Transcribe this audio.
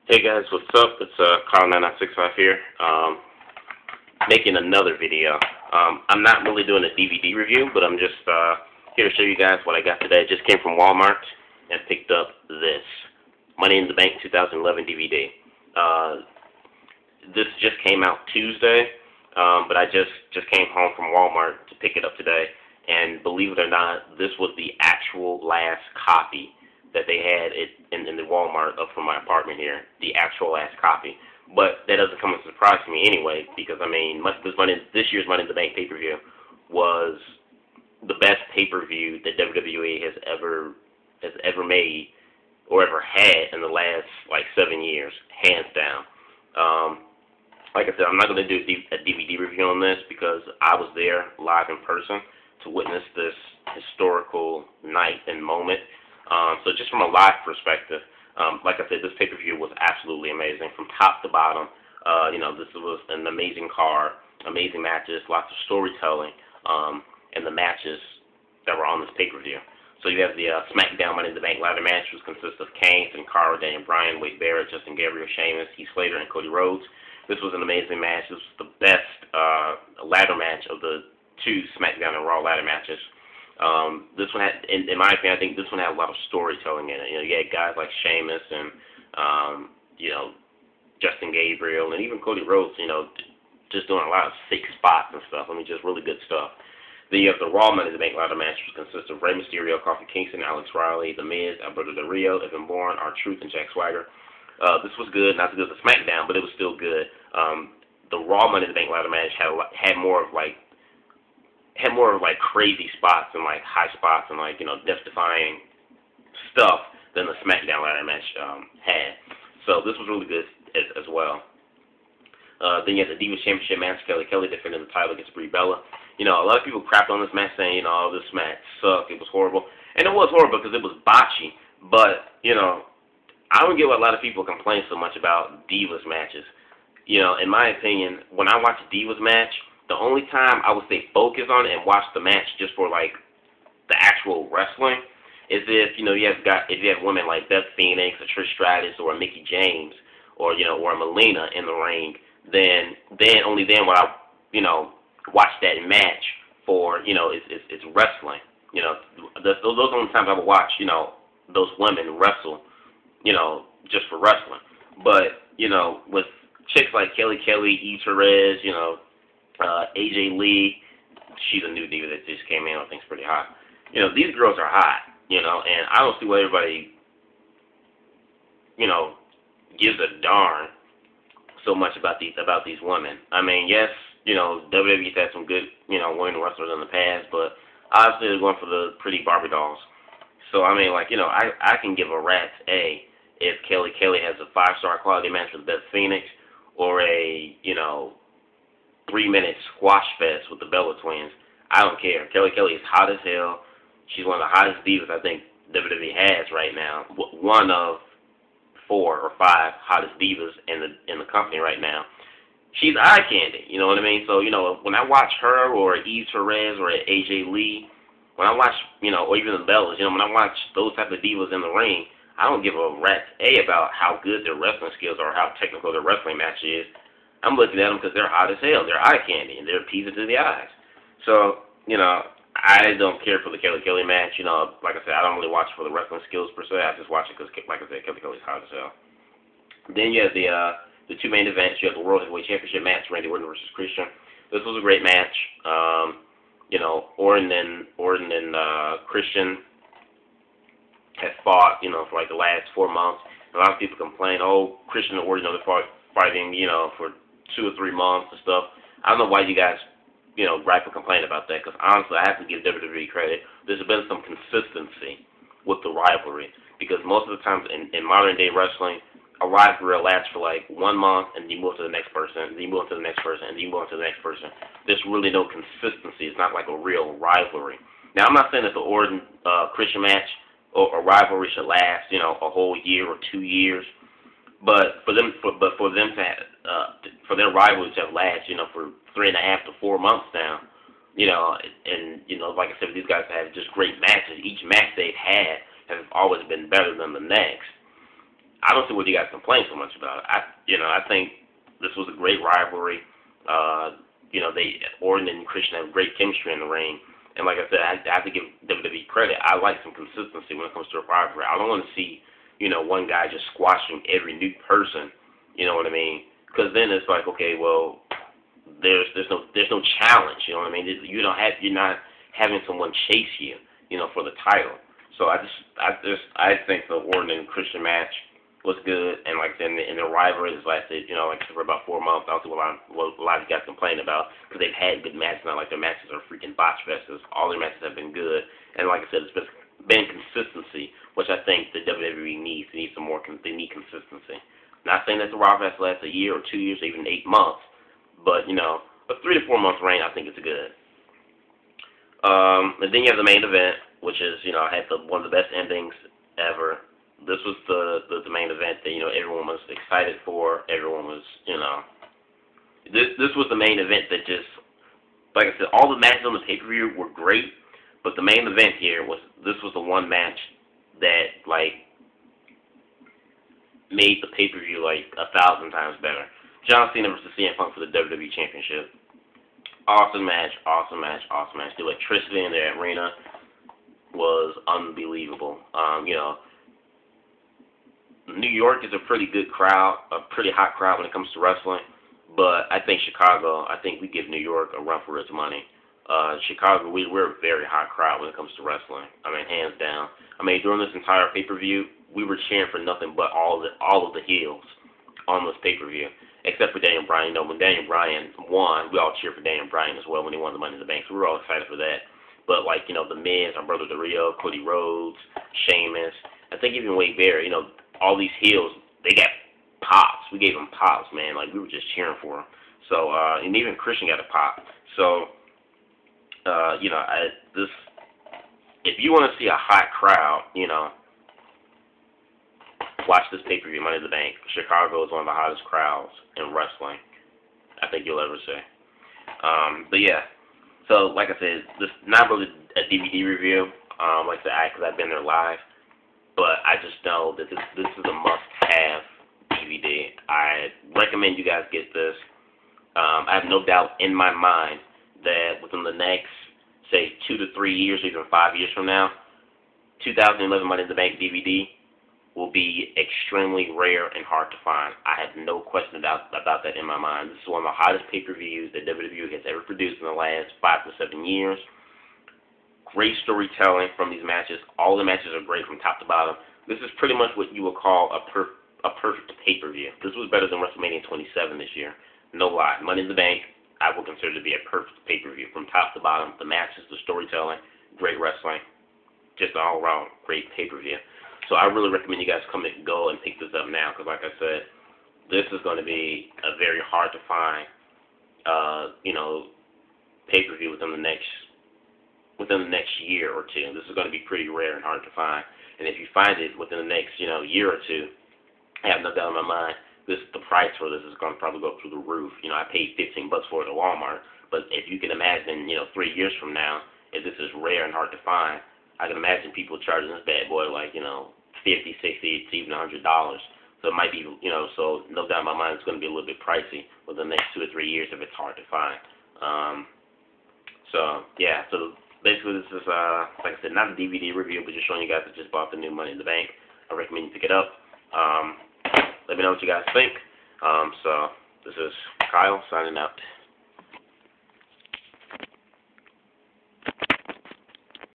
Hey guys, what's up? It's Carl9965 here, making another video. I'm not really doing a DVD review, but I'm just here to show you guys what I got today. I just came from Walmart and picked up this Money in the Bank 2011 DVD. This just came out Tuesday, but I just came home from Walmart to pick it up today, and believe it or not, this was the actual last copy that they had in the Walmart up from my apartment here, the actual last copy. But that doesn't come as a surprise to me anyway, because I mean, this year's Money in the Bank pay-per-view was the best pay-per-view that WWE has ever made or ever had in the last like 7 years, hands down. Like I said, I'm not going to do a DVD review on this because I was there live in person to witness this historical night and moment. So just from a live perspective, like I said, this pay-per-view was absolutely amazing from top to bottom. This was an amazing card, amazing matches, lots of storytelling, and the matches that were on this pay-per-view. So you have the SmackDown Money in the Bank ladder match, which consists of Kane, Sin Cara, Daniel Bryan, Wade Barrett, Justin Gabriel, Sheamus, Heath Slater, and Cody Rhodes. This was an amazing match. This was the best ladder match of the two SmackDown and Raw ladder matches. This one had, in my opinion, I think this one had a lot of storytelling in it. You had guys like Sheamus and, Justin Gabriel and even Cody Rhodes, just doing a lot of sick spots and stuff. I mean, just really good stuff. Then you have the Raw Money in the Bank ladder match, which consists of Rey Mysterio, Kofi Kingston, Alex Riley, The Miz, Alberto Del Rio, Evan Bourne, R-Truth, and Jack Swagger. This was good, not as good as the SmackDown, but it was still good. The Raw Money in the Bank ladder match had more of crazy spots and like high spots and death-defying stuff than the SmackDown ladder match had. So this was really good as well. Then you had the Divas Championship match. Kelly defending the title against Brie Bella. A lot of people crapped on this match saying, oh, this match sucked. It was horrible. And it was horrible because it was botchy. But, I don't get why a lot of people complain so much about Divas matches. In my opinion, when I watch a Divas match, the only time I would say focus on it and watch the match just for like the actual wrestling is if you have women like Beth Phoenix or Trish Stratus or Mickie James or or Melina in the ring, then only then would I watch that match for it's wrestling. Those are the only times I would watch those women wrestle just for wrestling. But with chicks like Kelly, Eve Perez, AJ Lee, she's a new diva that just came in. I think it's pretty hot. These girls are hot. And I don't see why everybody, gives a darn so much about these women. I mean, yes, WWE's had some good, women wrestlers in the past, but obviously they're going for the pretty Barbie dolls. So I mean, I can give a rat's A if Kelly has a 5-star quality match with Beth Phoenix or a 3-minute squash fest with the Bella Twins. I don't care. Kelly is hot as hell. She's one of the hottest divas I think WWE has right now. One of 4 or 5 hottest divas in the company right now. She's eye candy. You know what I mean? So when I watch her or Eve Perez or AJ Lee, when I watch or even the Bellas, when I watch those type of divas in the ring, I don't give a rat's A about how good their wrestling skills are or how technical their wrestling match is. I'm looking at them because they're hot as hell. They're eye candy, and they're appeasing to the eyes. So, I don't care for the Kelly match. Like I said, I don't really watch it for the wrestling skills per se. I just watch it because, like I said, Kelly's hot as hell. Then you have the 2 main events. You have the World Heavyweight Championship match, Randy Orton versus Christian. This was a great match. Orton and Christian had fought, for like the last 4 months. A lot of people complain, oh, Christian and Orton, they're fighting, for 2 or 3 months and stuff. I don't know why you guys, gripe and complain about that, because honestly, I have to give WWE credit. There's been some consistency with the rivalry, because most of the times in modern day wrestling, a rivalry lasts for like 1 month, and you move to the next person, and you move to the next person, and you move to the next person. There's really no consistency. It's not like a real rivalry. Now, I'm not saying that the Orton Christian match or rivalry should last, a whole year or 2 years. But for their rivalry to have lasted, for 3.5 to 4 months now, and like I said, these guys have just great matches. Each match they've had has always been better than the next. I don't see what you guys complain so much about. I think this was a great rivalry. Orton and Christian have great chemistry in the ring. And like I said, I have to give WWE credit. I like some consistency when it comes to a rivalry. I don't want to see, one guy just squashing every new person. You know what I mean? Because then it's like, okay, well, there's no challenge. You know what I mean? You're not having someone chase you, for the title. So I think the Orton and Christian match was good, and like I said, in the rivalry has lasted, for about 4 months. I don't see what a lot of you guys complain about, because they've had good matches. Not like their matches are freaking botch fests. All their matches have been good, and like I said, it's been consistency, which I think the WWE needs. They need consistency. Not saying that the Raw has lasted a year or 2 years or even 8 months, but a 3 to 4 month reign, I think it's good. And then you have the main event, which is, had one of the best endings ever. This was the main event that, everyone was excited for. Everyone was, this was the main event that just, like I said, all the matches on the pay-per-view were great, but the main event here was the one match that, like, made the pay-per-view, like, 1,000 times better. John Cena versus CM Punk for the WWE Championship. Awesome match, awesome match, awesome match. The electricity in the arena was unbelievable. New York is a pretty good crowd, a pretty hot crowd when it comes to wrestling, but I think Chicago, we give New York a run for its money. Chicago, we're a very hot crowd when it comes to wrestling. Hands down. During this entire pay-per-view, we were cheering for nothing but all of the heels on this pay-per-view, except for Daniel Bryan. When Daniel Bryan won, we all cheered for Daniel Bryan as well when he won the Money in the Bank, so we were all excited for that. But, the Miz, our brother Del Rio, Cody Rhodes, Sheamus, I think even Wade Barrett, all these heels, they got pops. We gave them pops, man. We were just cheering for them. So, and even Christian got a pop. So, if you want to see a hot crowd, watch this pay-per-view, Money in the Bank. Chicago is one of the hottest crowds in wrestling I think you'll ever see. But yeah, so like I said, this not really a DVD review, like I said, because I've been there live, but I just know that this is a must-have DVD. I recommend you guys get this. I have no doubt in my mind that within the next, say, 2 to 3 years, or even 5 years from now, 2011 Money in the Bank DVD will be extremely rare and hard to find. I have no question about that in my mind. This is one of the hottest pay-per-views that WWE has ever produced in the last 5 to 7 years. Great storytelling from these matches. All the matches are great from top to bottom. This is pretty much what you would call a perfect pay-per-view. This was better than WrestleMania 27 this year. No lie. Money in the Bank, I would consider to be a perfect pay-per-view from top to bottom. The matches, the storytelling, great wrestling. Just an all-around great pay-per-view. So I really recommend you guys go and pick this up now, because like I said, this is going to be a very hard to find, pay-per-view within the next year or two. This is going to be pretty rare and hard to find. And if you find it within the next, year or two, I have no doubt in my mind, the price for this is going to probably go through the roof. I paid $15 for it at Walmart, but if you can imagine, 3 years from now, if this is rare and hard to find, I can imagine people charging this bad boy $50, $60, to even $100. So it might be, so no doubt in my mind it's going to be a little bit pricey within the next 2 or 3 years if it's hard to find. So yeah, so basically this is, like I said, not a DVD review, but just showing you guys that just bought the new Money in the Bank. I recommend you pick it up. Let me know what you guys think. So this is Kyle signing out.